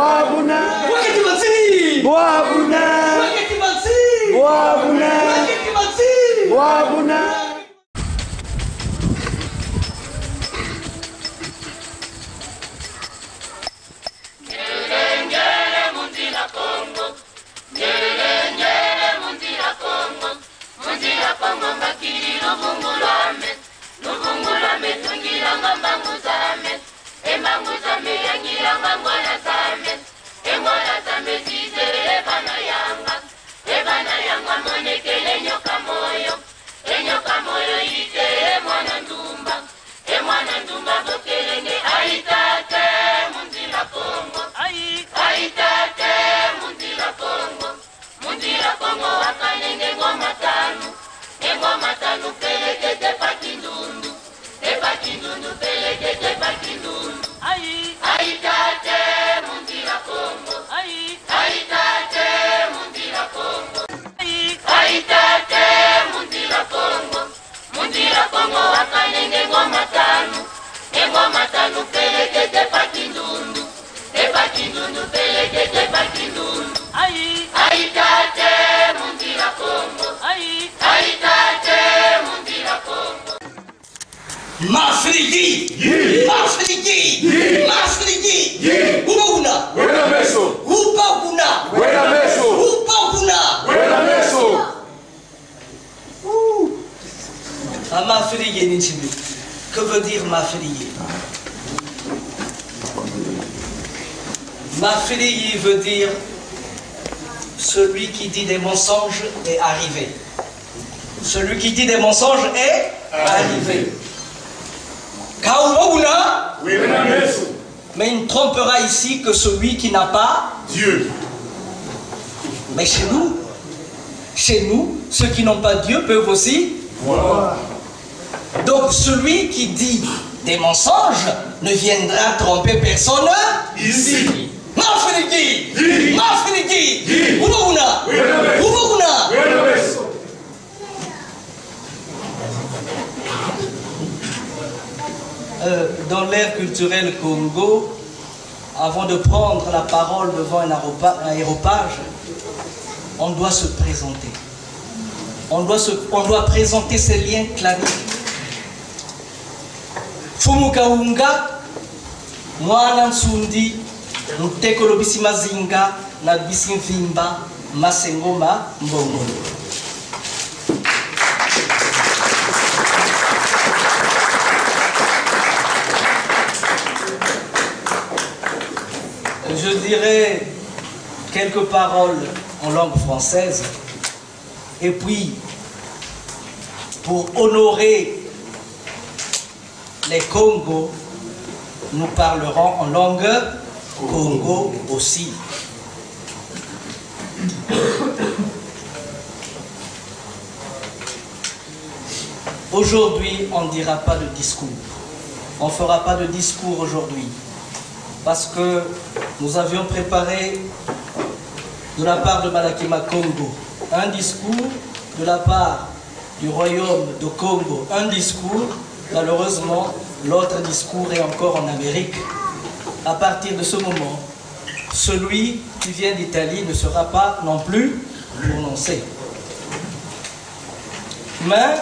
Wabuna. Wakati Matsiri. Wabuna. Wakati Matsiri. Wabuna. Wakati Matsiri. Wabuna. Mafrigi! Mafrigi! Mafrigi! Ubaguna! Buena meso. Ubaguna! Buena meso. Ubaguna! Buena meso. Mafrigi Nichibi. Que veut dire Mafrigi? Mafrigi veut dire celui qui dit des mensonges est arrivé. Celui qui dit des mensonges est arrivé. Kaouna, Buena meso. mais il ne trompera ici que celui qui n'a pas Dieu. Mais chez nous, ceux qui n'ont pas Dieu peuvent aussi. Voilà. Donc celui qui dit des mensonges ne viendra tromper personne Ici. Mafrigi! Di. Mafrigi! Di. Ubaguna! Buena meso. Ubaguna! Buena meso. Dans l'ère culturelle Congo, avant de prendre la parole devant un aéropage, on doit se présenter. On doit présenter ses liens claniques. Fumukaunga, Mwana Nsundi, Ntekolo Bisimazinga, na Bisimvimba, Masengoma, Mbongo. Je dirais quelques paroles en langue française et puis pour honorer les Congos, nous parlerons en langue Congo aussi. Aujourd'hui, on ne dira pas de discours. On ne fera pas de discours aujourd'hui. Parce que nous avions préparé de la part de Malakima Congo un discours, de la part du royaume de Congo un discours. Malheureusement, l'autre discours est encore en Amérique. À partir de ce moment, celui qui vient d'Italie ne sera pas non plus prononcé. Mais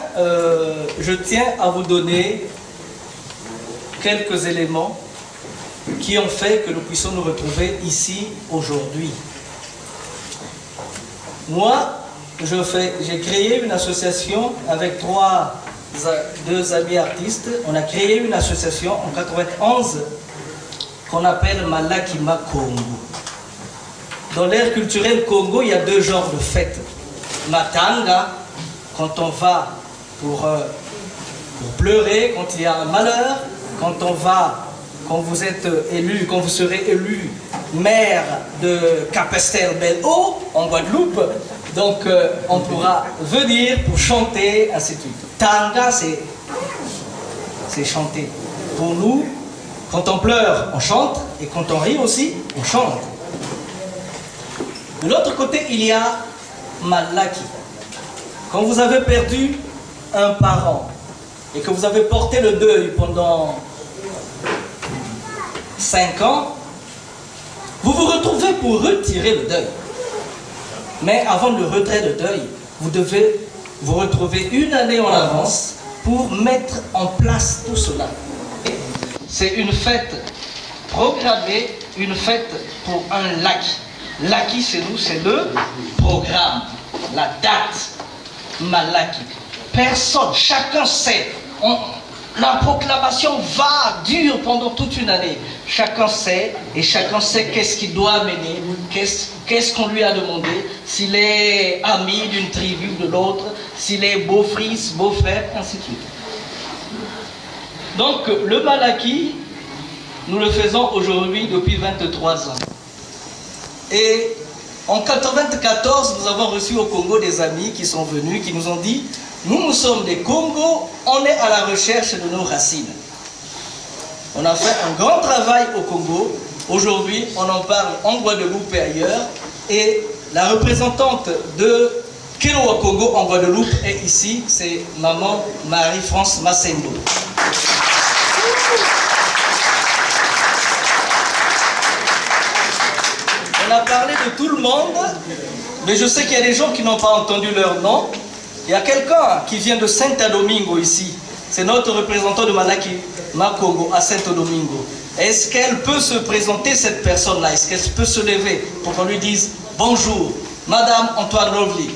je tiens à vous donner quelques éléments qui ont fait que nous puissions nous retrouver ici aujourd'hui. Moi, j'ai créé une association avec deux amis artistes. On a créé une association en 91 qu'on appelle Malakima Congo. Dans l'ère culturelle Congo, il y a deux genres de fêtes. Matanga, quand on va pour pleurer, quand il y a un malheur, quand vous êtes élu, quand vous serez élu maire de Capesterre-Belle-Eau, en Guadeloupe, donc on pourra venir pour chanter, ainsi de suite. Tanga, c'est chanter. Pour nous, quand on pleure, on chante, et quand on rit aussi, on chante. De l'autre côté, il y a Malaki. Quand vous avez perdu un parent, et que vous avez porté le deuil pendant 5 ans, Vous vous retrouvez pour retirer le deuil. Mais avant le retrait de deuil, vous devez vous retrouver une année en avance pour mettre en place tout cela. C'est une fête programmée, une fête pour un laki. Laki chez nous, c'est le programme, la date, Malaki. Personne, chacun sait. La proclamation dure pendant toute une année. Chacun sait, et chacun sait qu'est-ce qu'il doit mener, qu'est-ce qu'on lui a demandé, s'il est ami d'une tribu ou de l'autre, s'il est beau-fils, beau-frère, ainsi de suite. Donc, le Malaki, nous le faisons aujourd'hui depuis 23 ans. Et en 1994, nous avons reçu au Congo des amis qui sont venus, qui nous ont dit: nous sommes des Congos, on est à la recherche de nos racines. On a fait un grand travail au Congo. Aujourd'hui, on en parle en Guadeloupe et ailleurs. Et la représentante de Keloa Congo en Guadeloupe est ici, c'est maman Marie-France Massendo. On a parlé de tout le monde, mais je sais qu'il y a des gens qui n'ont pas entendu leur nom. Il y a quelqu'un qui vient de Saint-Domingo ici. C'est notre représentant de Malaki Makongo à Saint-Domingo. Est-ce qu'elle peut se présenter, cette personne-là? Est-ce qu'elle peut se lever pour qu'on lui dise bonjour, Madame Antoine Lovely?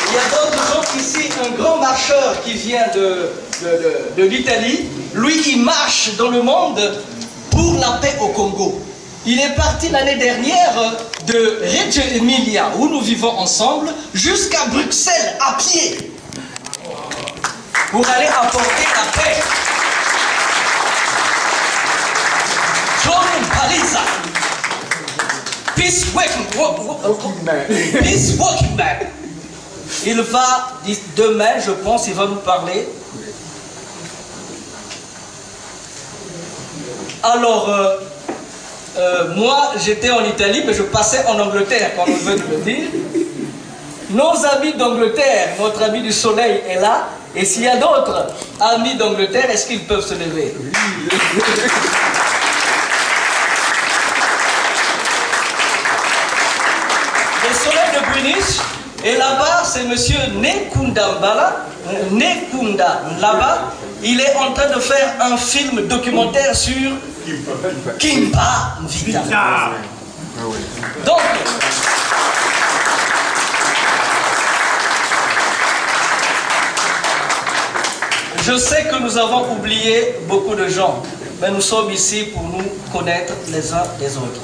Il y a d'autres gens ici, un grand marcheur qui vient de l'Italie. Lui, il marche dans le monde pour la paix au Congo. Il est parti l'année dernière de Reggio Emilia, où nous vivons ensemble, jusqu'à Bruxelles à pied, pour aller apporter la paix. John Paliza, peace walking man. Il va, demain, je pense, il va nous parler. Alors, moi, j'étais en Italie, mais je passais en Angleterre, quand on veut me le dire. Nos amis d'Angleterre, notre ami du soleil est là. Et s'il y a d'autres amis d'Angleterre, est-ce qu'ils peuvent se lever? Le soleil de Greenwich. Et là-bas, c'est monsieur Nekunda Mbala, Nekunda Nlaba. Il est en train de faire un film documentaire sur Kimpa Mvita. Donc, je sais que nous avons oublié beaucoup de gens, mais nous sommes ici pour nous connaître les uns les autres.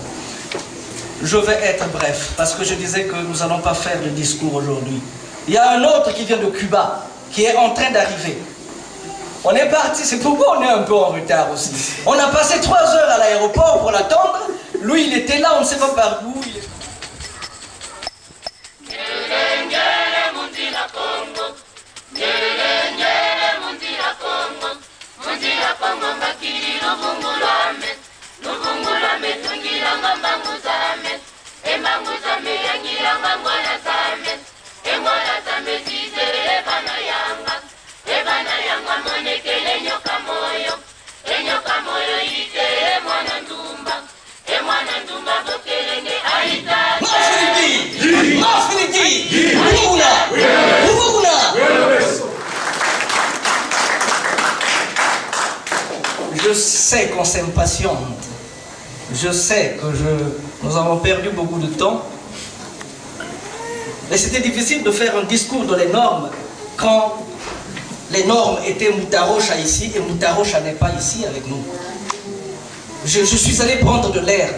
Je vais être bref, parce que je disais que nous n'allons pas faire de discours aujourd'hui. Il y a un autre qui vient de Cuba, qui est en train d'arriver. On est parti, c'est pourquoi on est un peu en retard aussi. On a passé 3 heures à l'aéroport pour l'attendre. Lui, il était là, on ne sait pas par où. Je sais qu'on s'impatiente. Je sais que nous avons perdu beaucoup de temps. Mais c'était difficile de faire un discours dans les normes quand les normes étaient Mutarocha ici et Mutarocha n'est pas ici avec nous. Je suis allé prendre de l'air.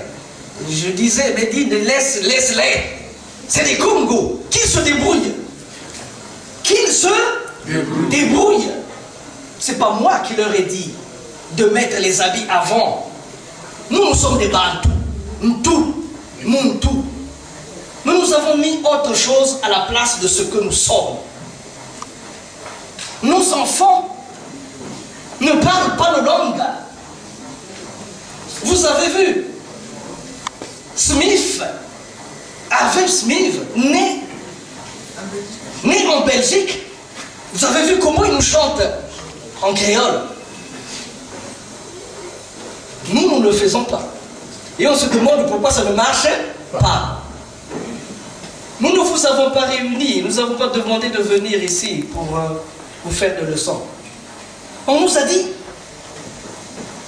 Je disais, mais dis, laisse-les. C'est des Congos. Qu'ils se débrouillent. Qu'ils se débrouillent. C'est pas moi qui leur ai dit de mettre les habits avant. Nous sommes des Bantous. Muntu. Mais nous avons mis autre chose à la place de ce que nous sommes. Nos enfants ne parlent pas nos langues. Vous avez vu Smith, Harvey Smith, né en Belgique, Vous avez vu comment ils nous chantent en créole? Nous ne le faisons pas. Et on se demande pourquoi ça ne marche pas. Nous ne vous avons pas réunis, nous n'avons pas demandé de venir ici pour vous faire des leçons. On nous a dit,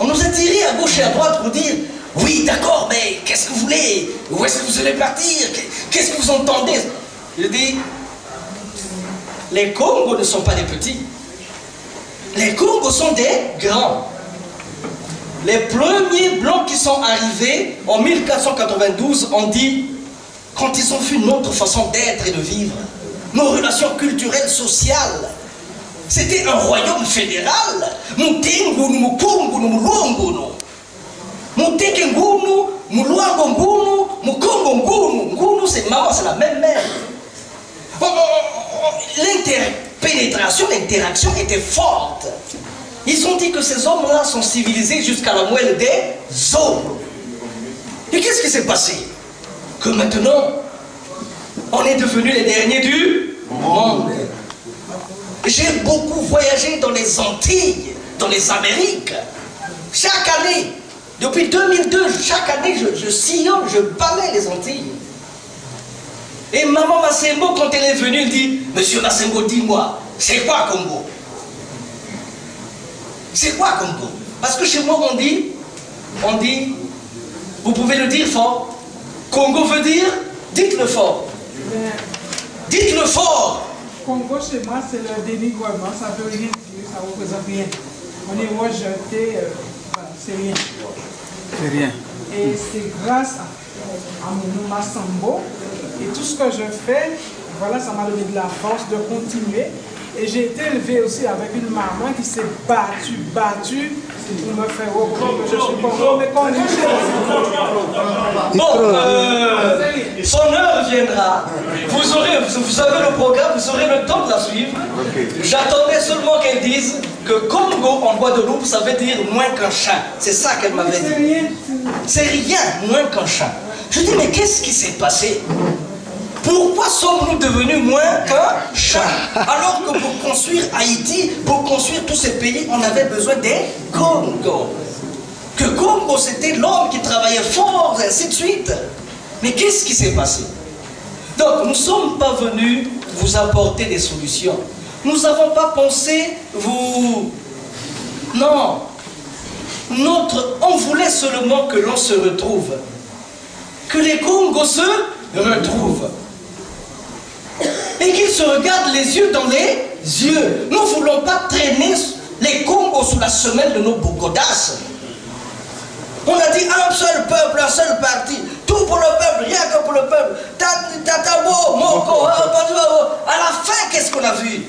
on nous a tiré à gauche et à droite pour dire, oui d'accord, mais qu'est-ce que vous voulez? Où est-ce que vous allez partir? Qu'est-ce que vous entendez? Je dis, les Congos ne sont pas des petits. Les Congos sont des grands. Les premiers blancs qui sont arrivés en 1492 ont dit, quand ils ont vu notre façon d'être et de vivre, nos relations culturelles, sociales, c'était un royaume fédéral. Mutengu, Mukungu, Mulongunu. Mutekengunu, Muluangongunu, Mukongongunu. Ngunu, c'est maman, c'est la même mère. L'interpénétration, l'interaction était forte. Ils ont dit que ces hommes-là sont civilisés jusqu'à la moelle des os. Et qu'est-ce qui s'est passé? Que maintenant, on est devenus les derniers du monde. J'ai beaucoup voyagé dans les Antilles, dans les Amériques. Chaque année, depuis 2002, chaque année, je sillonne, je balaye les Antilles. Et maman Massembo, quand elle est venue, elle dit, Monsieur Massembo, dis-moi, c'est quoi Congo? C'est quoi Congo? Parce que chez moi, on dit, vous pouvez le dire fort. Congo veut dire, dites-le fort. Dites-le fort. Congo, chez moi, c'est le dénigrement, ça ne veut rien dire, ça ne représente rien. On est rejeté, voilà, c'est rien. C'est rien. Et c'est grâce à mon Massembo et tout ce que je fais, voilà, ça m'a donné de la force de continuer. Et j'ai été élevée aussi avec une maman qui s'est battue pour me faire reconnaître que je suis Congo, mais qu'on est bon, son heure viendra. Vous avez le programme, vous aurez le temps de la suivre. J'attendais seulement qu'elle dise que Congo en Guadeloupe, ça veut dire moins qu'un chat. C'est ça qu'elle m'avait dit. C'est rien, moins qu'un chat. Je dis, mais qu'est-ce qui s'est passé? Pourquoi sommes-nous devenus moins qu'un chat? Alors que pour construire Haïti, pour construire tous ces pays, on avait besoin des Congos. Que Congo, c'était l'homme qui travaillait fort, et ainsi de suite. Mais qu'est-ce qui s'est passé? Donc, nous ne sommes pas venus vous apporter des solutions. Nous n'avons pas pensé vous... Non. On voulait seulement que l'on se retrouve. Que les Congos se retrouvent. Et qu'ils se regardent les yeux dans les yeux. Nous ne voulons pas traîner les Congos sous la semelle de nos bogodas. On a dit un seul peuple, un seul parti. Tout pour le peuple, rien que pour le peuple. Tatabo, Moko, à la fin, qu'est-ce qu'on a vu?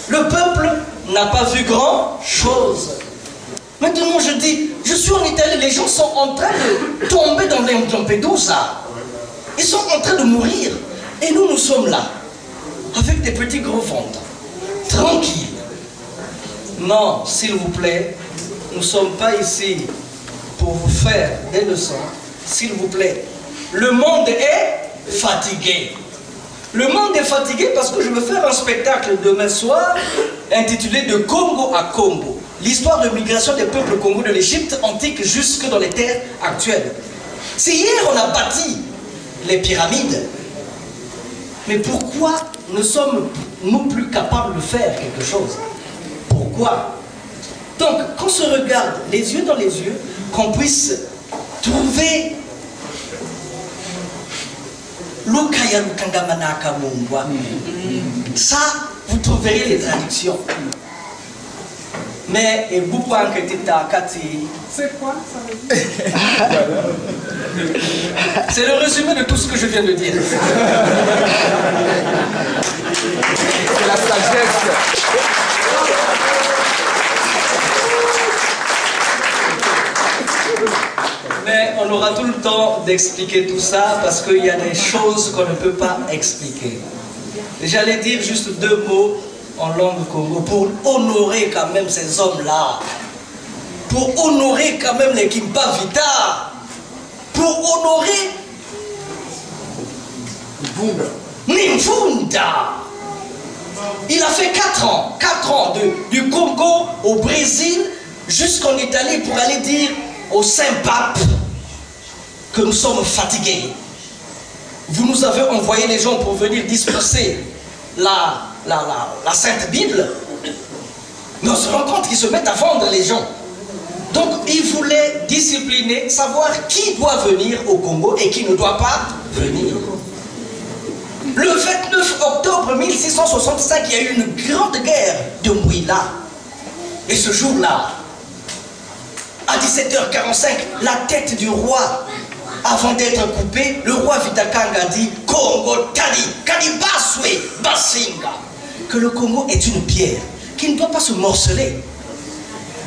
Le peuple n'a pas vu grand-chose. Maintenant, je dis, je suis en Italie, les gens sont en train de tomber dans les Lampedusa. Ils sont en train de mourir. Et nous, nous sommes là, avec des petits gros ventres, tranquilles. Non, s'il vous plaît, nous ne sommes pas ici pour vous faire des leçons. S'il vous plaît, le monde est fatigué. Le monde est fatigué parce que je veux faire un spectacle demain soir intitulé De Congo à Congo. L'histoire de migration des peuples congolais de l'Égypte antique jusque dans les terres actuelles. C'est hier on a bâti les pyramides. Mais pourquoi ne sommes-nous plus capables de faire quelque chose? Pourquoi? Donc, qu'on se regarde les yeux dans les yeux, qu'on puisse trouver ça, vous trouverez les traductions. Mais c'est quoi ça veut dire? C'est le résumé de tout ce que je viens de dire. C'est la sagesse. Mais on aura tout le temps d'expliquer tout ça parce qu'il y a des choses qu'on ne peut pas expliquer. J'allais dire juste deux mots en langue congo pour honorer quand même ces hommes-là. Pour honorer quand même les Kimpa Vita. Pour honorer Nimfunda. Il a fait 4 ans du Congo au Brésil, jusqu'en Italie pour aller dire au Saint-Pape que nous sommes fatigués. Vous nous avez envoyé les gens pour venir disperser la Sainte Bible. Mais on se rend compte qu'ils se mettent à vendre les gens. Donc il voulait discipliner, savoir qui doit venir au Congo et qui ne doit pas venir. Le 29 octobre 1665, il y a eu une grande guerre de Mouila. Et ce jour-là, à 17h45, la tête du roi, avant d'être coupée, le roi Vitakanga dit Congo Kadi Baswe Basinga. Que le Congo est une pierre qui ne doit pas se morceler,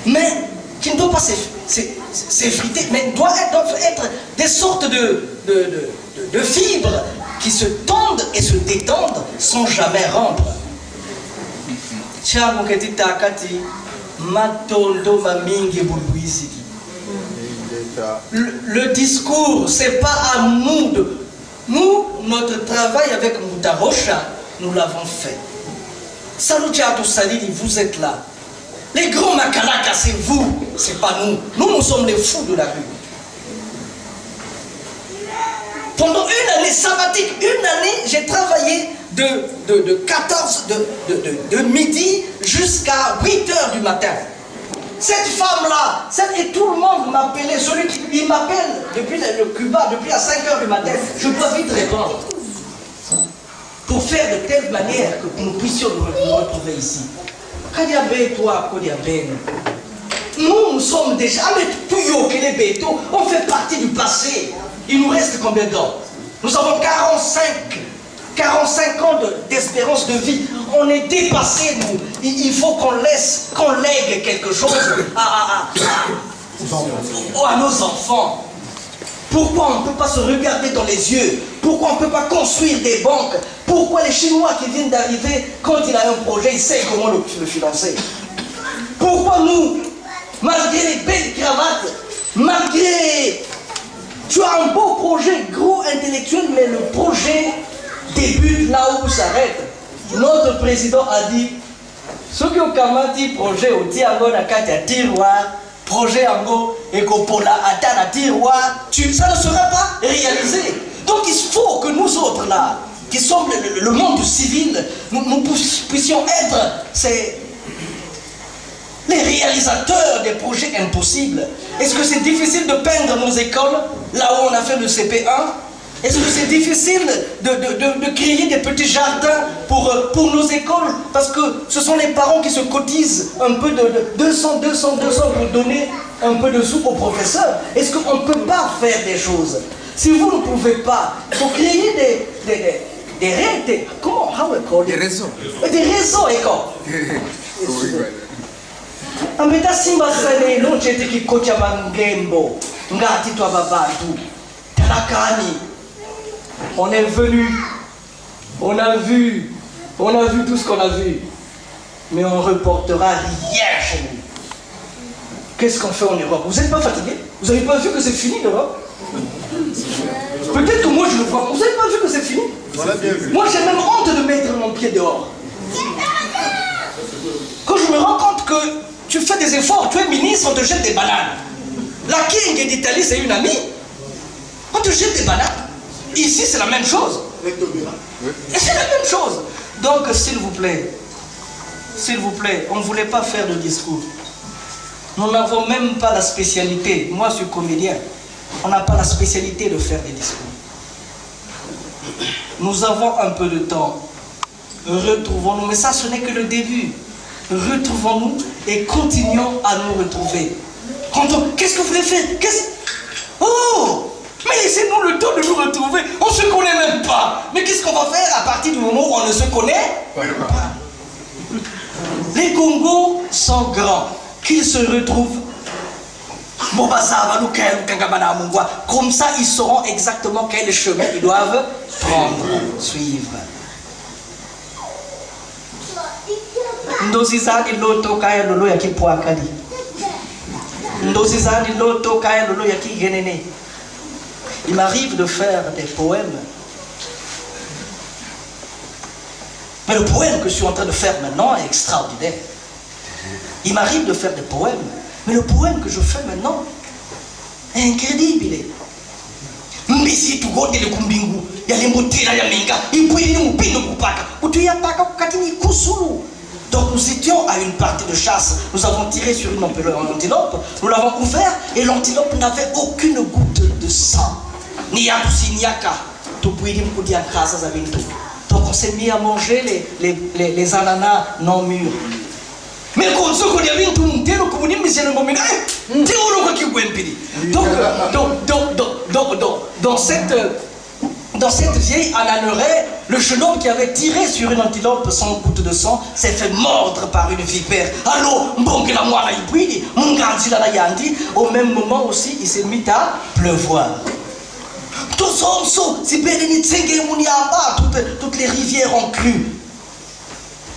mais qui ne doit pas s'effriter, mais doivent être des sortes de fibres qui se tendent et se détendent sans jamais rompre. Le discours, c'est pas à nous de... Nous, notre travail avec Moutarosha, nous l'avons fait. Salutia Salidi, vous êtes là. Les grands Makalaka, c'est vous, c'est pas nous. Nous sommes les fous de la rue. Pendant une année sabbatique, j'ai travaillé de midi jusqu'à 8h du matin. Cette femme-là, et tout le monde m'appelait, il m'appelle depuis le Cuba, depuis à 5h du matin, je dois vite répondre. Pour faire de telle manière que nous puissions nous retrouver ici. Nous sommes déjà, on fait partie du passé. Il nous reste combien d'ans? Nous avons 45 ans d'espérance de vie. On est dépassés, nous. Il faut qu'on lègue quelque chose à nos enfants. Pourquoi on ne peut pas se regarder dans les yeux? Pourquoi on ne peut pas construire des banques? Pourquoi les Chinois qui viennent d'arriver, quand il a un projet, ils savent comment le financer? Pourquoi nous, malgré les belles cravates, malgré... Tu as un beau projet, gros intellectuel, mais le projet débute là où ça s'arrête. Notre président a dit, ce qui ont dit projet au Tiango Nakati tiroir, projet Ango Ekopola Atana tiroir, ça ne sera pas réalisé. Donc il faut que nous autres là, qui sommes le monde civil, nous puissions être les réalisateurs des projets impossibles. Est-ce que c'est difficile de peindre nos écoles, là où on a fait le CP1? Est-ce que c'est difficile de créer des petits jardins pour nos écoles? Parce que ce sont les parents qui se cotisent un peu de 200 pour donner un peu de sous aux professeurs. Est-ce qu'on ne peut pas faire des choses? Si vous ne pouvez pas, il faut créer des réseaux. Des réseaux, Ambeta simba sane non chete ki kocha mangembo ngati twa babatu talakani. On est venu, on a vu tout ce qu'on a vu, mais on ne reportera rien chez nous. Qu'est-ce qu'on fait en Europe? Vous n'êtes pas fatigué? Vous n'avez pas vu que c'est fini l'Europe? Peut-être que moi je le vois. Vous n'avez pas vu que c'est fini? Moi j'ai même honte de mettre mon pied dehors. Quand je me rends compte que tu fais des efforts, tu es ministre, on te jette des bananes. La King d'Italie, c'est une amie. On te jette des bananes. Ici, c'est la même chose. Et c'est la même chose. Donc, s'il vous plaît, on ne voulait pas faire de discours. Nous n'avons même pas la spécialité. Moi, je suis comédien. On n'a pas la spécialité de faire des discours. Nous avons un peu de temps. Retrouvons-nous. Mais ça, ce n'est que le début. Retrouvons-nous et continuons à nous retrouver. Qu'est-ce que vous voulez faire? Oh! Mais laissez-nous le temps de nous retrouver. On ne se connaît même pas. Mais qu'est-ce qu'on va faire à partir du moment où on ne se connaît pas? Les Congos sont grands. Qu'ils se retrouvent. Comme ça, ils sauront exactement quel chemin ils doivent prendre, suivre. Ndozizani loto kaya lolo ya kipuakali. Ndozizani loto kaya lolo ya kigenene. Il m'arrive de faire des poèmes Mais le poème que je suis en train de faire maintenant est extraordinaire. Il m'arrive de faire des poèmes, mais le poème que je fais maintenant est incroyable. Mbisi tugote le kumbingu ya lemotela ya menga ipwini mupino kupaka utuyapaka kukatini kusulu. Donc nous étions à une partie de chasse, nous avons tiré sur une antilope, nous l'avons ouvert et l'antilope n'avait aucune goutte de sang. Ni yakusi ni yaka tupwini mkudia kaza za bintu. Donc on s'est mis à manger les ananas non mûrs. Mais quand on dit que tout le monde est dans cette vieille ananerie, le jeune homme qui avait tiré sur une antilope sans goutte de sang s'est fait mordre par une vipère. Alors, au même moment aussi, il s'est mis à pleuvoir. Toutes les rivières ont cru.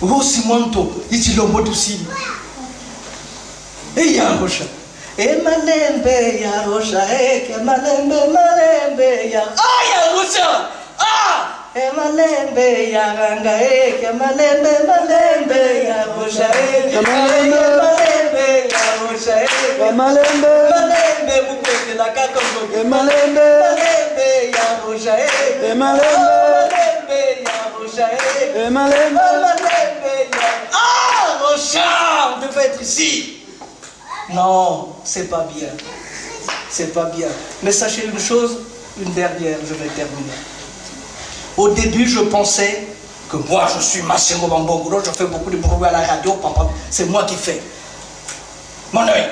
Rosimonto, il aussi. Et ya rocha. Et malembe ya rocha. Et malembe ya. Ah ya rocha. Ah. Et malembe ya ranga. Et malembe ya rocha. Et malembe ya rocha. Et malembe bouquet de la catombe. Et malembe ya rocha. Et malembe ya rocha. Et malembe. Ah, Rochard, on devait être ici. Non, c'est pas bien. C'est pas bien. Mais sachez une chose, une dernière, je vais terminer. Au début, je pensais que moi, je suis Massimo Bambongouro, je fais beaucoup de bruit à la radio, c'est moi qui fais. Mon œil.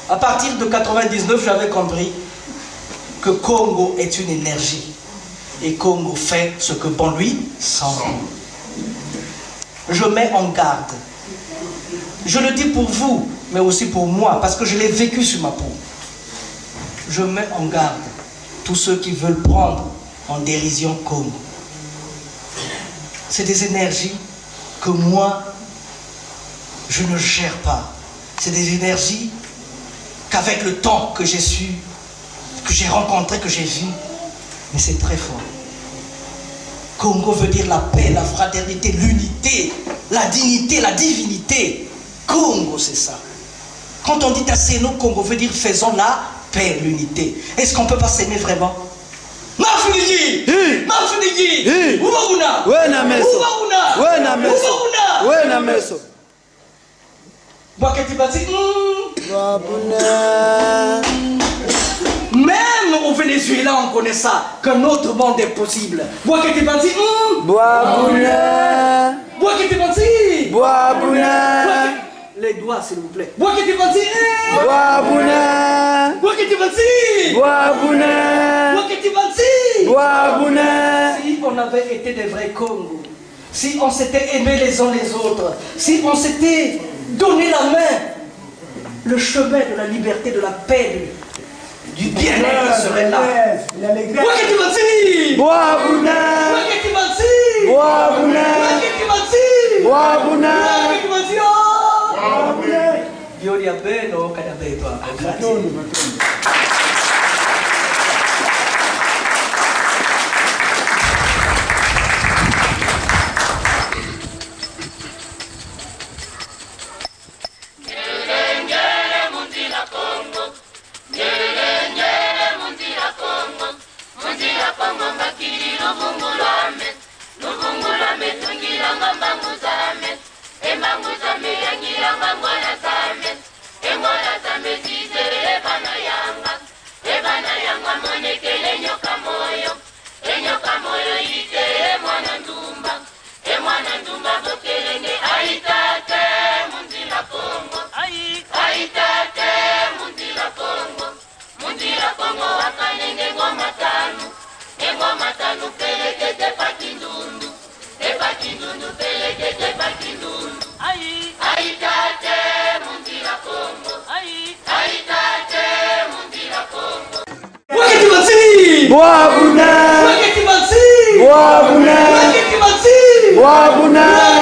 À partir de 99, j'avais compris que Congo est une énergie. Et Congo fait ce que bon lui semble. Je mets en garde. Je le dis pour vous, mais aussi pour moi, parce que je l'ai vécu sur ma peau. Je mets en garde tous ceux qui veulent prendre en dérision Congo. C'est des énergies que moi, je ne gère pas. C'est des énergies qu'avec le temps que j'ai su, que j'ai rencontré, que j'ai vu, mais c'est très fort. Congo veut dire la paix, la fraternité, l'unité, la dignité, la divinité. Congo, c'est ça. Quand on dit Tasseno, Congo veut dire faisons la paix, l'unité. Est-ce qu'on ne peut pas s'aimer vraiment? Mafunigi! Mafunigi! Ubauna! Wena meso! Ubauna! Wena meso! Ubauna! Wena meso! Baketibati, Wabuna! Même au Venezuela, on connaît ça, qu'un autre monde est possible. Waketibati, Wabuna! Waketibati! Wabuna! Les doigts, s'il vous plaît. Waketibati! Wabuna! Waketibati! Wabuna! Waketibati! Wabuna! Si on avait été des vrais Congos, si on s'était aimés les uns les autres, si on s'était donné la main, le chemin de la liberté, de la paix, du bien-être serait là. Waketibati! Wabuna! Waketibati! Wabuna! Waketibati! Wabuna! Waketibati! Yori abeno kadabeba. Wabuna! Waketibati! Wabuna! Waketibati! Wabuna!